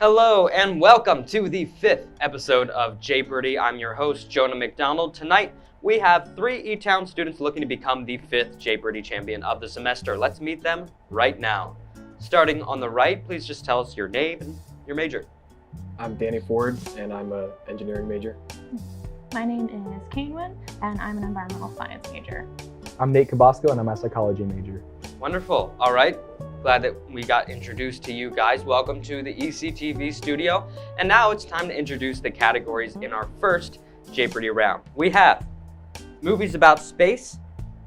Hello and welcome to the 5th episode of Jaypardy. I'm your host, Jonah McDonald. Tonight, we have 3 E-Town students looking to become the 5th Jaypardy champion of the semester. Let's meet them right now. Starting on the right, please just tell us your name and your major. I'm Danny Ford, and I'm an engineering major. My name is Kaitlin, and I'm an environmental science major. I'm Nate Cabasco, and I'm a psychology major. Wonderful. All right. Glad that we got introduced to you guys. Welcome to the ECTV studio. And now it's time to introduce the categories in our first Jaypardy round. We have movies about space,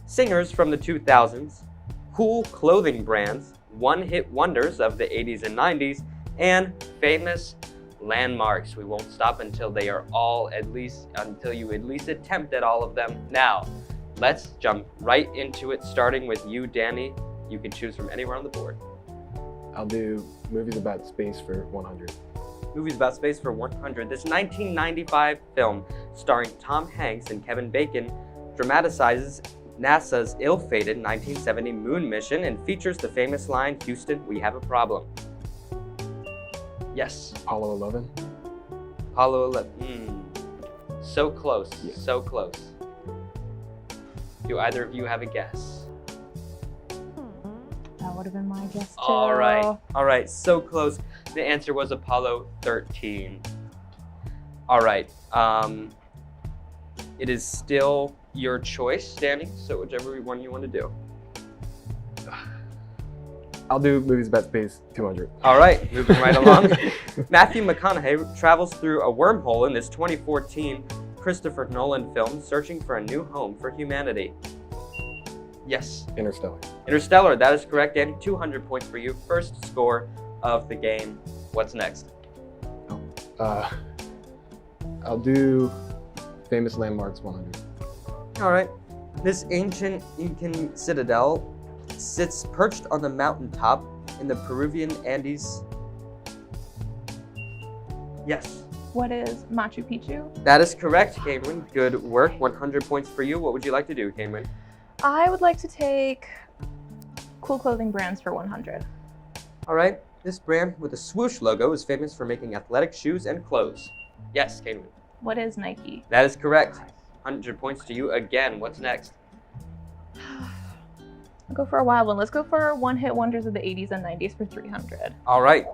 singers from the 2000s, cool clothing brands, one-hit wonders of the 80s and 90s, and famous landmarks. We won't stop until they are all until you at least attempt at all of them. Now, let's jump right into it, starting with you, Danny. You can choose from anywhere on the board. I'll do movies about space for 100. Movies about space for 100. This 1995 film starring Tom Hanks and Kevin Bacon dramatizes NASA's ill-fated 1970 moon mission and features the famous line, "Houston, we have a problem." Yes. Apollo 11. Apollo 11. So close, so close. Do either of you have a guess? That would have been my guess too. All right, so close. The answer was Apollo 13. All right, it is still your choice, Danny, so whichever one you want to do. I'll do movies about space 200. All right, moving right along. Matthew McConaughey travels through a wormhole in this 2014 Christopher Nolan film, searching for a new home for humanity. Yes. Interstellar. Interstellar, that is correct, Danny. 200 points for you. First score of the game. What's next? I'll do famous landmarks 100. All right. This ancient Incan citadel sits perched on the mountaintop in the Peruvian Andes. Yes. What is Machu Picchu? That is correct, Kaitlin. Good work. 100 points for you. What would you like to do, Kaitlin? I would like to take cool clothing brands for 100. All right. This brand with a swoosh logo is famous for making athletic shoes and clothes. Yes, Kaitlin. What is Nike? That is correct. 100 points to you again. What's next? I'll go for a wild one. Let's go for one-hit wonders of the 80s and 90s for 300. All right.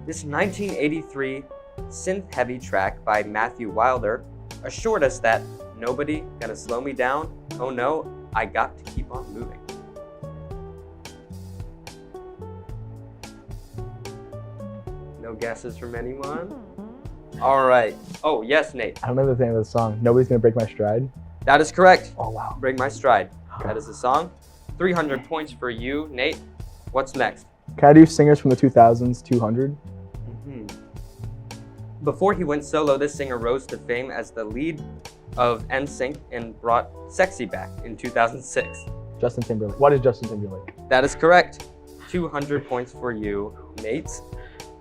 This 1983 synth-heavy track by Matthew Wilder assured us that nobody gonna slow me down. Oh no, I got to keep on moving. No guesses from anyone? All right. Oh, yes, Nate. I don't know the name of the song. Nobody's Gonna Break My Stride. That is correct. Oh, wow. Break My Stride. That is the song. 300 points for you, Nate. What's next? Can I do singers from the 2000s, 200? Before he went solo, this singer rose to fame as the lead of NSYNC and brought Sexy back in 2006. Justin Timberlake. What is Justin Timberlake? That is correct. 200 points for you, Nate.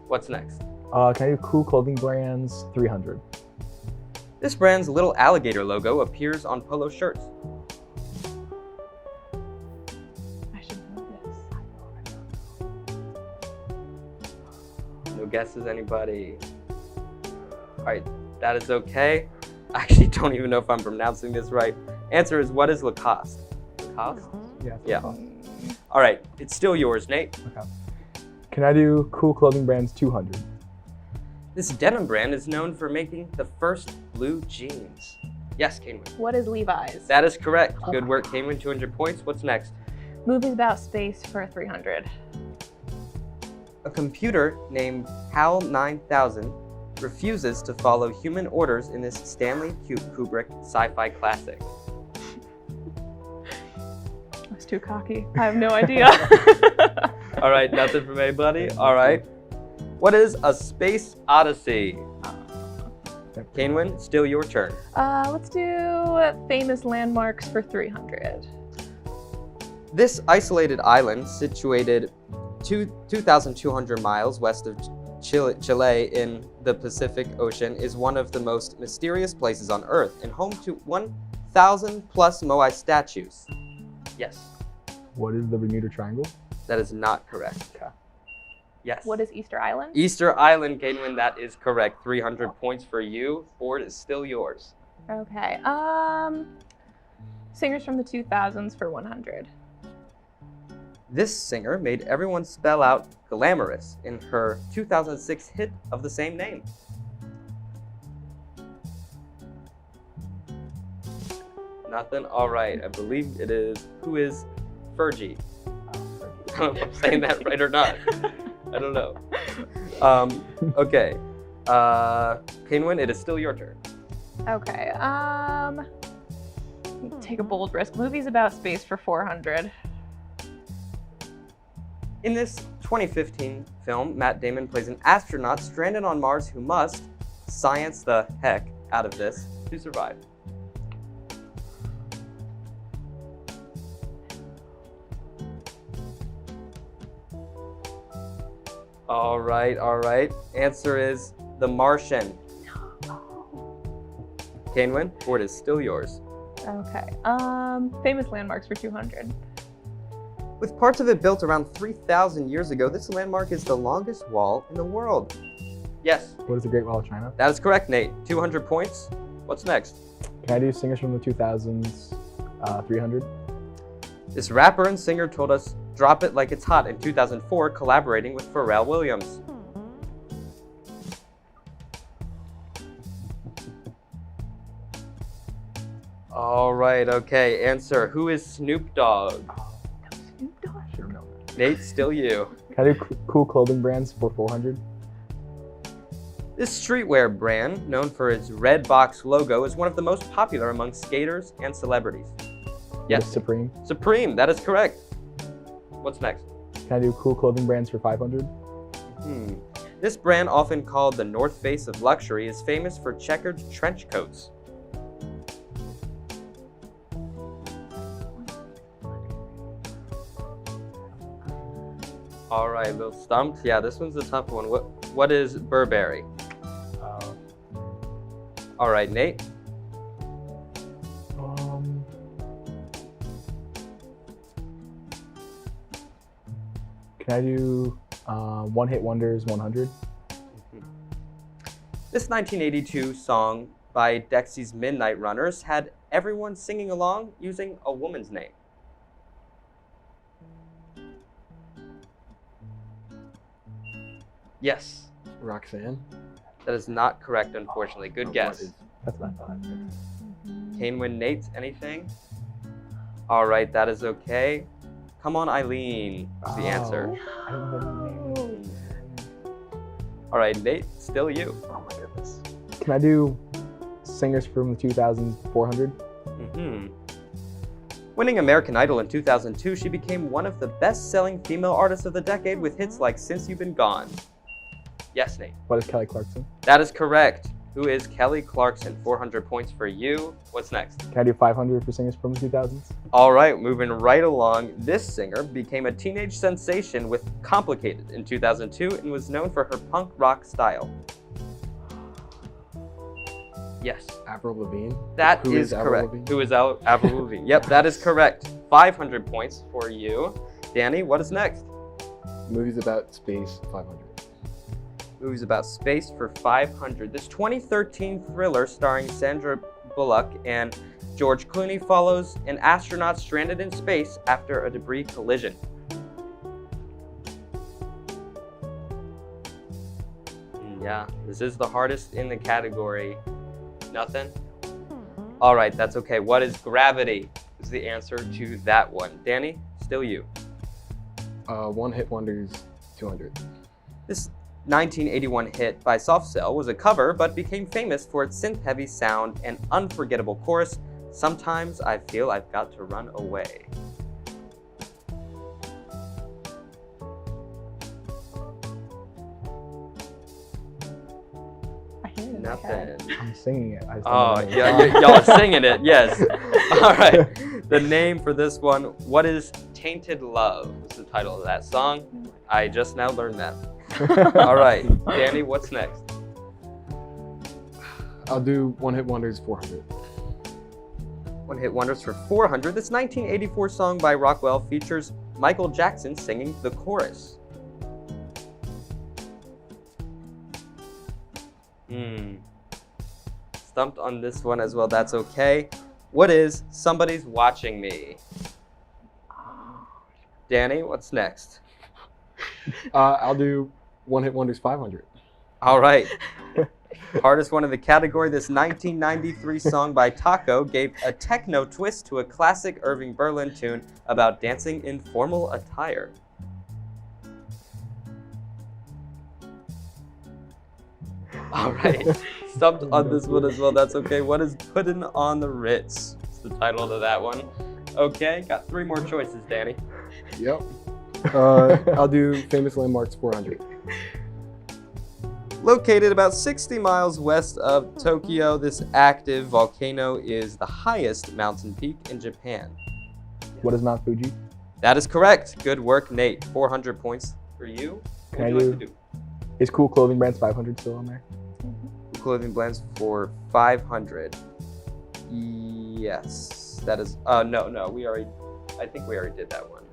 What's next? Can I do cool clothing brands, 300? This brand's little alligator logo appears on polo shirts. I should know this. No guesses, anybody? All right, that is okay. I actually don't even know if I'm pronouncing this right. Answer is, what is Lacoste? Lacoste? Yeah. All right, it's still yours, Nate. Okay. Can I do cool clothing brands, 200? This denim brand is known for making the first blue jeans. Yes, Kaitlin. What is Levi's? That is correct. Good work, Kaitlin. 200 points. What's next? Movies about space for 300. A computer named HAL 9000 refuses to follow human orders in this Stanley Kubrick sci-fi classic. I was too cocky. I have no idea. All right, nothing from anybody. All right. What is a space odyssey? Kaitlin, still your turn. Let's do famous landmarks for 300. This isolated island, situated 2,200 miles west of Chile in the Pacific Ocean, is one of the most mysterious places on Earth and home to 1,000 plus Moai statues. Yes. What is the Bermuda Triangle? That is not correct. Okay. Yes. What is Easter Island? Easter Island, Kaitlin, that is correct. 300 points for you. Board is still yours. Okay. Singers from the 2000s for 100. This singer made everyone spell out glamorous in her 2006 hit of the same name. Nothing? All right. I believe it is, who is Fergie? I don't know if I'm saying that right or not. I don't know. Okay. Kaitlin, it is still your turn. Okay. Take a bold risk. Movies about space for 400. In this 2015 film, Matt Damon plays an astronaut stranded on Mars who must science the heck out of this to survive. All right. Answer is The Martian. Kaitlin, board is still yours. Okay. Famous landmarks for 200. With parts of it built around 3,000 years ago, this landmark is the longest wall in the world. Yes, What is the Great Wall of China? that is correct, Nate. 200 points. What's next? Can I do singers from the 2000s? 300. This rapper and singer told us Drop It Like It's Hot in 2004, collaborating with Pharrell Williams. All right, okay. Answer, who is Snoop Dogg? Snoop Dogg. Should have known that. Nate, still you. Can I do cool clothing brands for 400? This streetwear brand, known for its red box logo, is one of the most popular among skaters and celebrities. Yes, Supreme. Supreme, that is correct. What's next? Can I do cool clothing brands for 500? This brand, often called the North Face of luxury, is famous for checkered trench coats. All right, little stumped. Yeah, this one's a tough one. What is Burberry? All right, Nate. Can I do One Hit Wonders 100? This 1982 song by Dexy's Midnight Runners had everyone singing along using a woman's name. Yes, Roxanne. that is not correct, unfortunately. Good guess. That's not bad. Kaitlin, Nate, anything? All right, that is okay. Come on, Eileen, is the answer. I don't know the name. All right, Nate, still you. Oh my goodness. Can I do singers from the 2000s 400? Winning American Idol in 2002, she became one of the best-selling female artists of the decade with hits like Since You've Been Gone. Yes, Nate. What is Kelly Clarkson? That is correct. Who is Kelly Clarkson? 400 points for you. What's next? Can I do 500 for singers from the 2000s? All right, moving right along. This singer became a teenage sensation with Complicated in 2002 and was known for her punk rock style. Yes, Avril Lavigne. that Who is is Avril correct. Lavigne? Who is Avril Lavigne? Yep, that is correct. 500 points for you. Danny, what is next? Movies about space, 500. Movies about space for 500. This 2013 thriller starring Sandra Bullock and George Clooney follows an astronaut stranded in space after a debris collision. Yeah, this is the hardest in the category. Nothing? All right, that's okay. What is Gravity? Is the answer to that one. Danny, still you. One Hit Wonders, 200. This 1981 hit by Soft Cell was a cover, but became famous for its synth-heavy sound and unforgettable chorus, Sometimes I Feel I've Got to Run Away. I hear it in my head. Nothing. I'm singing it. I just don't Oh, know the name. yeah, y'all are singing it, yes. All right, the name for this one, what is Tainted Love? Is the title of that song. I just now learned that. All right, Danny, what's next? I'll do One Hit Wonders, 400. One Hit Wonders for 400. This 1984 song by Rockwell features Michael Jackson singing the chorus. Stumped on this one as well. That's okay. What is Somebody's Watching Me? Danny, what's next? I'll do One Hit Wonders 500. All right. Hardest one in the category. This 1993 song by Taco gave a techno twist to a classic Irving Berlin tune about dancing in formal attire. All right. Stumped on this one as well. That's okay. What is Puddin' on the Ritz? It's the title of that one. Okay. Got 3 more choices, Danny. Yep. I'll do Famous Landmarks 400. Located about 60 miles west of Tokyo, this active volcano is the highest mountain peak in Japan. What is Mount Fuji? That is correct. Good work, Nate. 400 points for you. What would you like to do? Is Cool Clothing Brands 500 still on there? Clothing blends for 500. Yes. That is, no. I think we already did that one.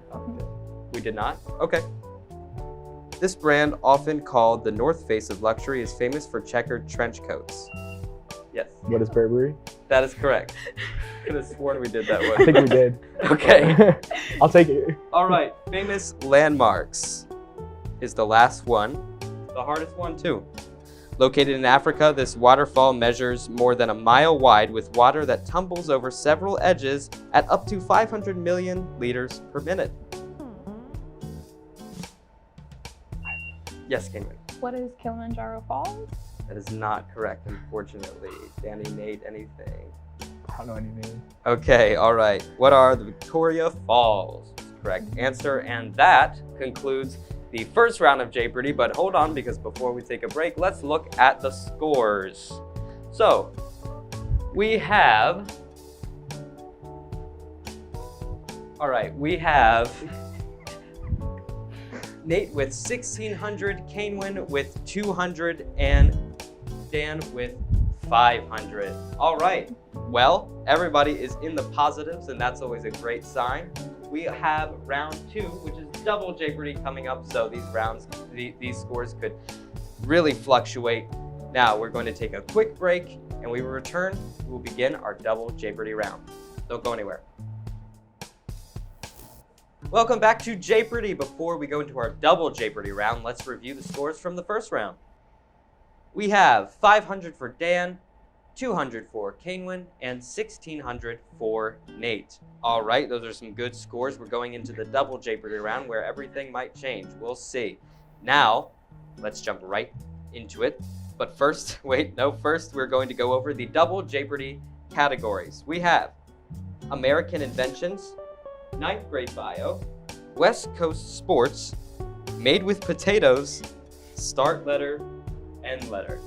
We did not? Okay. This brand, often called the North Face of luxury, is famous for checkered trench coats. Yes. What is Burberry? That is correct. I could have sworn we did that one. I think we did. Okay. I'll take it. All right. Famous landmarks is the last one. The hardest one, too. Located in Africa, this waterfall measures more than a mile wide with water that tumbles over several edges at up to 500 million liters per minute. Yes, Kaitlin. What is Kilimanjaro Falls? That is not correct, unfortunately. Danny, Nate, anything? I don't know anything. Okay, all right. What are the Victoria Falls? Correct answer, and that concludes the first round of Jaypardy. But hold on, because before we take a break, let's look at the scores. So, we have Nate with 1,600, Kaitlin with 200, and Dan with 500. All right, well, everybody is in the positives, and that's always a great sign. We have round 2, which is double Jaypardy coming up, so these scores could really fluctuate. Now, we're going to take a quick break, and when we return, we'll begin our double Jaypardy round. Don't go anywhere. Welcome back to Jaypardy. Before we go into our double Jaypardy round, let's review the scores from the first round. We have 500 for Dan, 200 for Kaitlin, and 1,600 for Nate. All right, those are some good scores. We're going into the double Jaypardy round where everything might change. We'll see. Now, let's jump right into it. But first, first we're going to go over the double Jaypardy categories. We have American Inventions, 9th grade bio, West Coast Sports, Made with Potatoes, Start Letter, End Letter.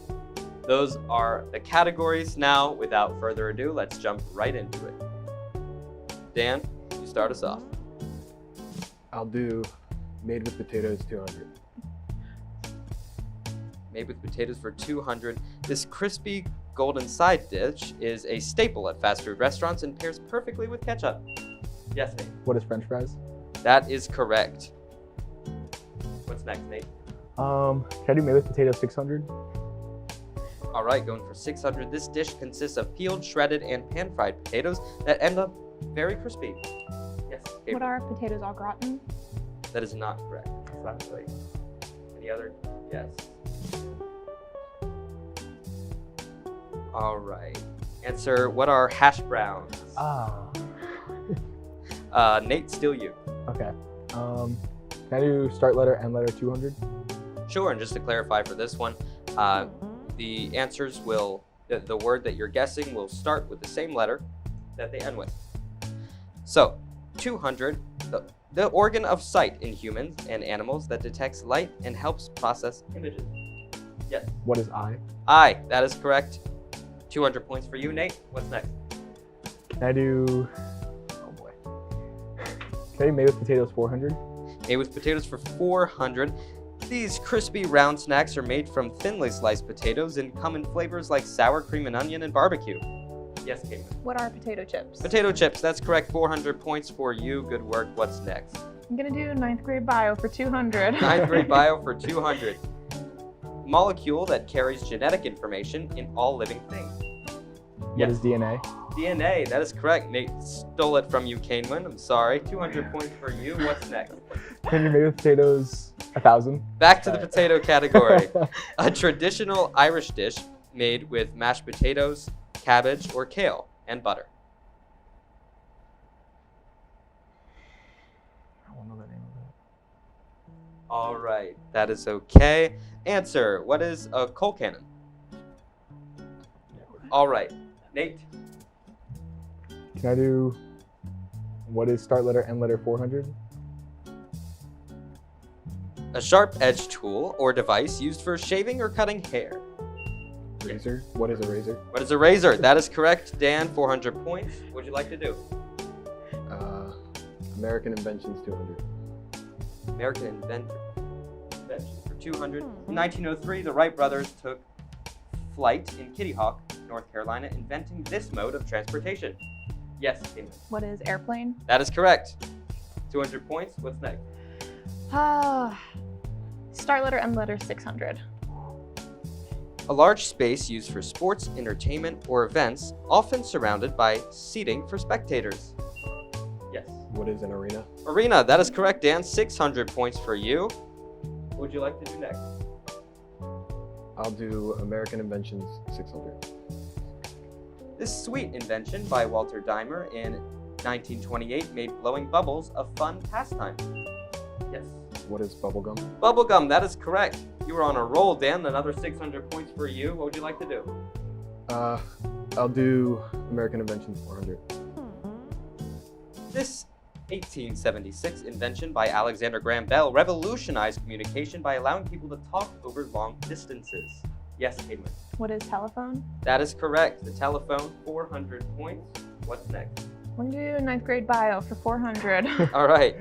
Those are the categories. Now, without further ado, let's jump right into it. Dan, you start us off. I'll do Made with Potatoes 200. Made with Potatoes for 200. This crispy golden side dish is a staple at fast food restaurants and pairs perfectly with ketchup. Yes, Nate. What is French fries? That is correct. What's next, Nate? Can I do Made with Potatoes 600? All right, going for 600. This dish consists of peeled, shredded, and pan-fried potatoes that end up very crispy. Yes. Gabriel. What are potatoes au gratin? That is not correct. Exactly. Any other? Yes. All right. Answer, what are hash browns? Nate, still you. Okay. Can I do Start Letter, End Letter 200? Sure, and just to clarify for this one, the answers will, the word that you're guessing will start with the same letter that they end with. So, 200, the organ of sight in humans and animals that detects light and helps process images. Yes. What is eye? Eye, that is correct. 200 points for you, Nate. What's next? Can I do, oh boy. Can I do Made with Potatoes 400? Made with Potatoes for 400. These crispy round snacks are made from thinly sliced potatoes and come in flavors like sour cream and onion and barbecue. Yes, Kaitlin. What are potato chips? Potato chips, that's correct. 400 points for you. Good work. What's next? I'm gonna do 9th grade bio for 200. 9th grade bio for 200. molecule that carries genetic information in all living things. What is DNA? DNA, that is correct. Nate stole it from you, Kaitlin. I'm sorry. 200 points for you. What's next? Candy made with potatoes, 1,000. Back to the potato category. A traditional Irish dish made with mashed potatoes, cabbage, or kale, and butter. I don't know the name of it. All right, that is okay. Answer, what is a coal cannon? All right, Nate. Can I do, what is start letter, end letter 400? A sharp-edged tool or device used for shaving or cutting hair. Razor? What is a razor? What is a razor? That is correct. Dan, 400 points. What would you like to do? American inventions, 200. American invention for 200. In 1903, the Wright brothers took flight in Kitty Hawk, North Carolina, inventing this mode of transportation. Yes, Kaitlin. What is airplane? That is correct. 200 points. What's next? Start letter, end letter, 600. A large space used for sports, entertainment, or events, often surrounded by seating for spectators. Yes. What is an arena? Arena, that is correct, Dan. 600 points for you. What would you like to do next? I'll do American inventions, 600. This sweet invention by Walter Dimer in 1928 made blowing bubbles a fun pastime. Yes. What is bubblegum? Bubblegum, that is correct. You were on a roll, Dan. Another 600 points for you. What would you like to do? I'll do American inventions, 400. This 1876 invention by Alexander Graham Bell revolutionized communication by allowing people to talk over long distances. Yes, Kaitlin. What is telephone? That is correct. The telephone, 400 points. What's next? We're gonna do ninth grade bio for 400. All right.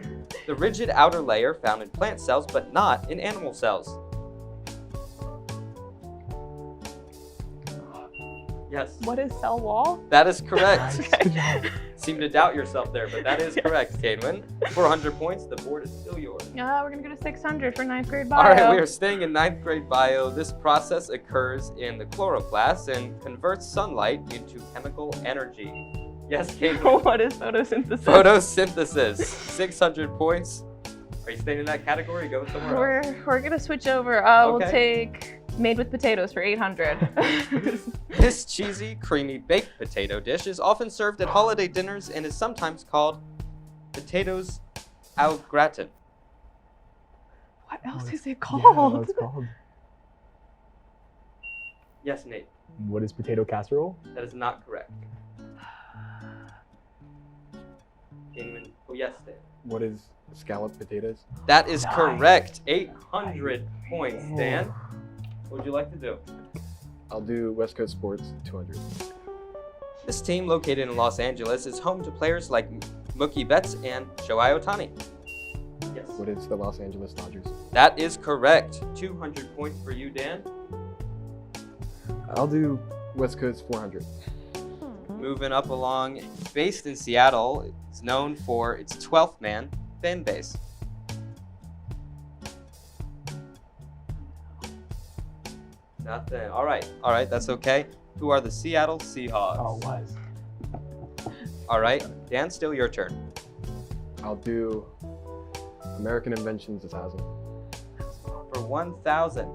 The rigid outer layer found in plant cells, but not in animal cells. Yes. What is cell wall? That is correct. Good job. Seem to doubt yourself there, but that is correct, Kaitlin. 400 points. The board is still yours. We're gonna go to 600 for ninth grade bio. All right, we are staying in ninth grade bio. This process occurs in the chloroplast and converts sunlight into chemical energy. Yes, Kaitlin. What is photosynthesis? Photosynthesis. 600 points. Are you staying in that category or going somewhere else? We're gonna switch over. We'll take made with potatoes for 800. This cheesy, creamy baked potato dish is often served at holiday dinners and is sometimes called potatoes au gratin. What else is it Yeah, called? what it's called. Yes, Nate. What is potato casserole? That is not correct. Kaitlin. Oh, yes, Dan. What is scalloped potatoes? That is Nice. correct. 800 points, Dan. What would you like to do? I'll do West Coast Sports, 200. This team, located in Los Angeles, is home to players like Mookie Betts and Shohei Ohtani. Yes. What is the Los Angeles Dodgers? That is correct. 200 points for you, Dan. I'll do West Coast, 400. Moving up along, based in Seattle, it's known for its 12th man fan base. Nothing. All right, that's okay. Who are the Seattle Seahawks? Oh, it was. All right, Dan, still your turn. I'll do American inventions, 1,000. For 1,000,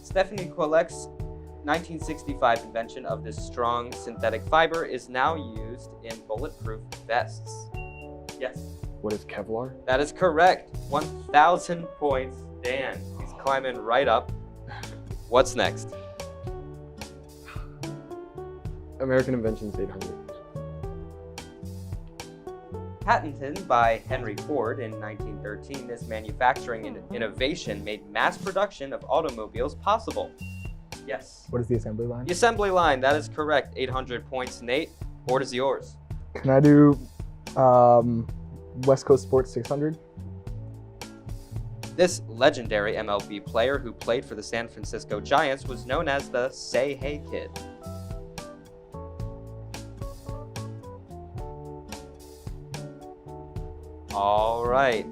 Stephanie Quillec's 1965 invention of this strong synthetic fiber is now used in bulletproof vests. Yes, What is Kevlar? that is correct. 1,000 points. Dan, he's climbing right up. What's next? American inventions, 800. Patented by Henry Ford in 1913, this manufacturing innovation made mass production of automobiles possible. Yes. What is the assembly line? The assembly line, that is correct. 800 points. Nate, board is yours. Can I do West Coast Sports 600? This legendary MLB player who played for the San Francisco Giants was known as the Say Hey Kid. All right.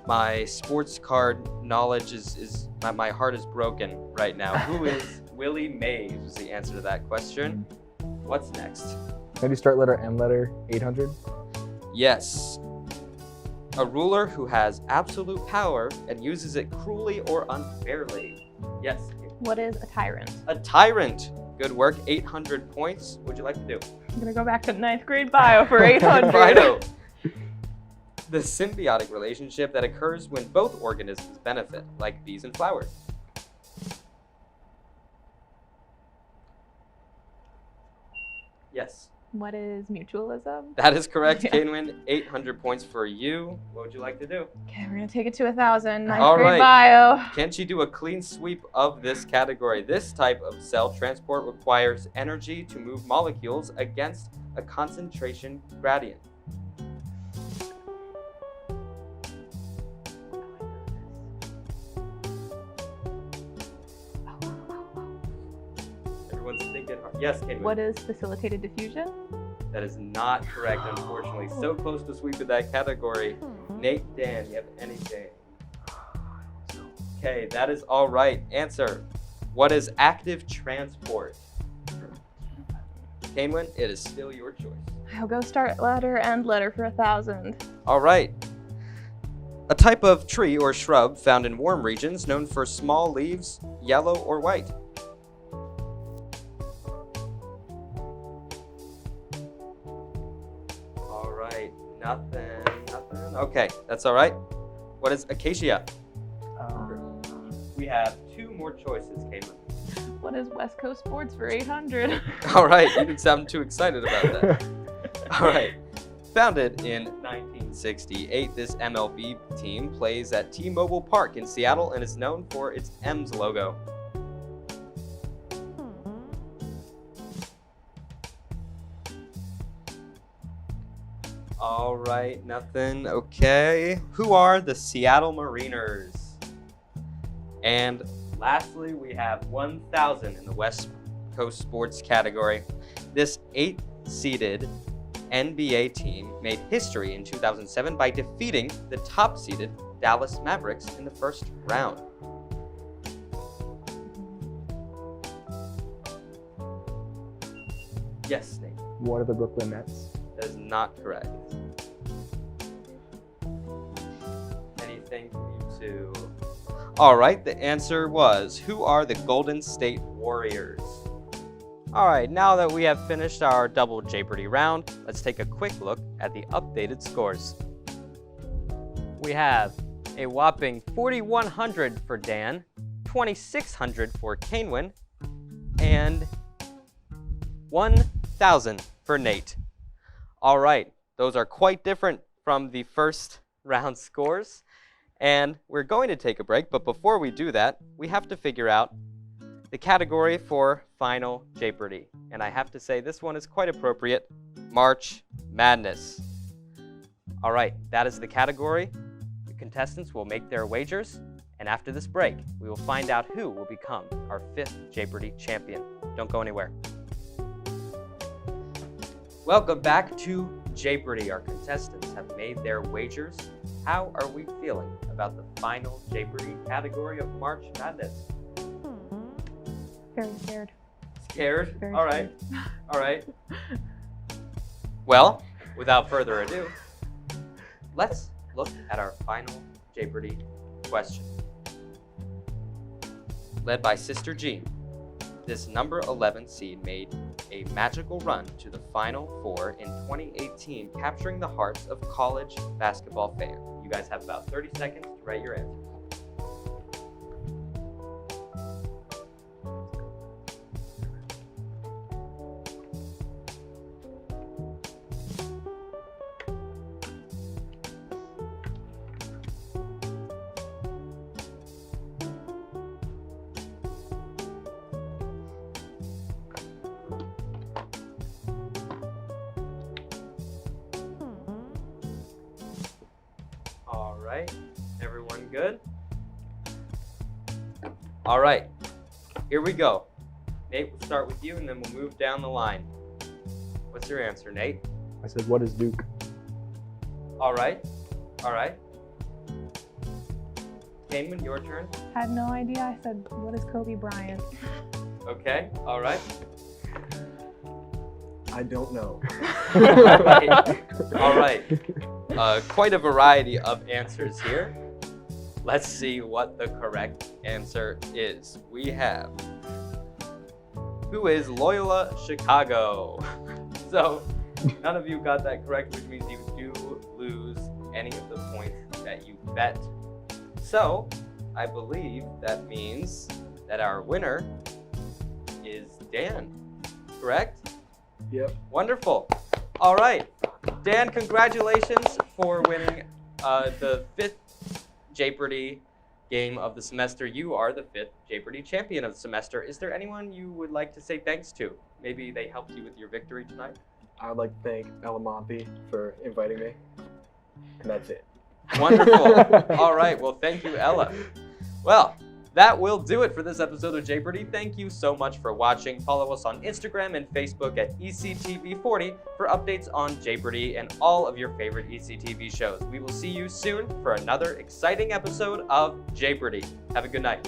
My sports card knowledge is my heart is broken right now. Who is Willie Mays was the answer to that question. What's next? Can I do start letter, end letter, 800? Yes. A ruler who has absolute power and uses it cruelly or unfairly. Yes. What is a tyrant? A tyrant. Good work. 800 points. What'd you like to do? I'm gonna go back to 9th grade bio for 800. Fido. The symbiotic relationship that occurs when both organisms benefit, like bees and flowers. Yes. What is mutualism? That is correct, Yeah. Kaitlin. 800 points for you. What would you like to do? Okay, we're gonna take it to 1,000. 9th All grade right. bio. Can she do a clean sweep of this category? This type of cell transport requires energy to move molecules against a concentration gradient. Everyone's thinking hard. Yes, Kaitlin. What is facilitated diffusion? That is not correct, unfortunately. So close to sweeping that category. Nate, Dan, you have anything? Okay, that is all right. Answer. What is active transport? Kaitlin, it is still your choice. I'll go start letter, end letter for 1,000. All right. A type of tree or shrub found in warm regions known for small leaves, yellow or white. All right. Nothing. Okay, that's all right. What is acacia? We have two more choices, Kaitlin. What is West Coast Sports for 800? All right, you didn't sound too excited about that. All right. Founded in 1968, this MLB team plays at T-Mobile Park in Seattle and is known for its M's logo. All right, nothing. Okay. Who are the Seattle Mariners? And lastly, we have 1,000 in the West Coast Sports category. This 8-seeded NBA team made history in 2007 by defeating the top-seeded Dallas Mavericks in the first round. Yes, Nate. What are the Brooklyn Nets? That is not correct. Anything for you two? All right, the answer was, who are the Golden State Warriors? All right, now that we have finished our double Jaypardy round, let's take a quick look at the updated scores. We have a whopping 4,100 for Dan, 2,600 for Kaitlin, and 1,000 for Nate. All right, those are quite different from the first round scores. And we're going to take a break, but before we do that, we have to figure out the category for Final Jaypardy. And I have to say this one is quite appropriate, March Madness. All right, that is the category. The contestants will make their wagers, and after this break, we will find out who will become our 5th Jaypardy champion. Don't go anywhere. Welcome back to Jaypardy. Our contestants have made their wagers. How are we feeling about the final Jaypardy category of March Madness? Very scared. Scared? Very All right. All right. Well, without further ado, let's look at our final Jaypardy question. Led by Sister Jean, this number 11 seed made a magical run to the Final Four in 2018, capturing the hearts of college basketball fans. You guys have about 30 seconds to write your answers. All right, everyone good? All right, here we go. Nate, we'll start with you and then we'll move down the line. What's your answer, Nate? I said, what is Duke? All right, all right. Cayman, your turn. Had no idea. I said, what is Kobe Bryant? Okay, all right. I don't know. All right. Quite a variety of answers here. Let's see what the correct answer is. We have, who is Loyola Chicago? So none of you got that correct, which means you do lose any of the points that you bet. So I believe that means that our winner is Dan, correct? Yep. Wonderful. All right. Dan, congratulations for winning the 5th Jaypardy game of the semester. You are the 5th Jaypardy champion of the semester. Is there anyone you would like to say thanks to? Maybe they helped you with your victory tonight? I would like to thank Monthei for inviting me. And that's it. Wonderful. All right. Well, thank you, Ella. Well, that will do it for this episode of Jaypardy. Thank you so much for watching. Follow us on Instagram and Facebook at ECTV40 for updates on Jaypardy and all of your favorite ECTV shows. We will see you soon for another exciting episode of Jaypardy. Have a good night.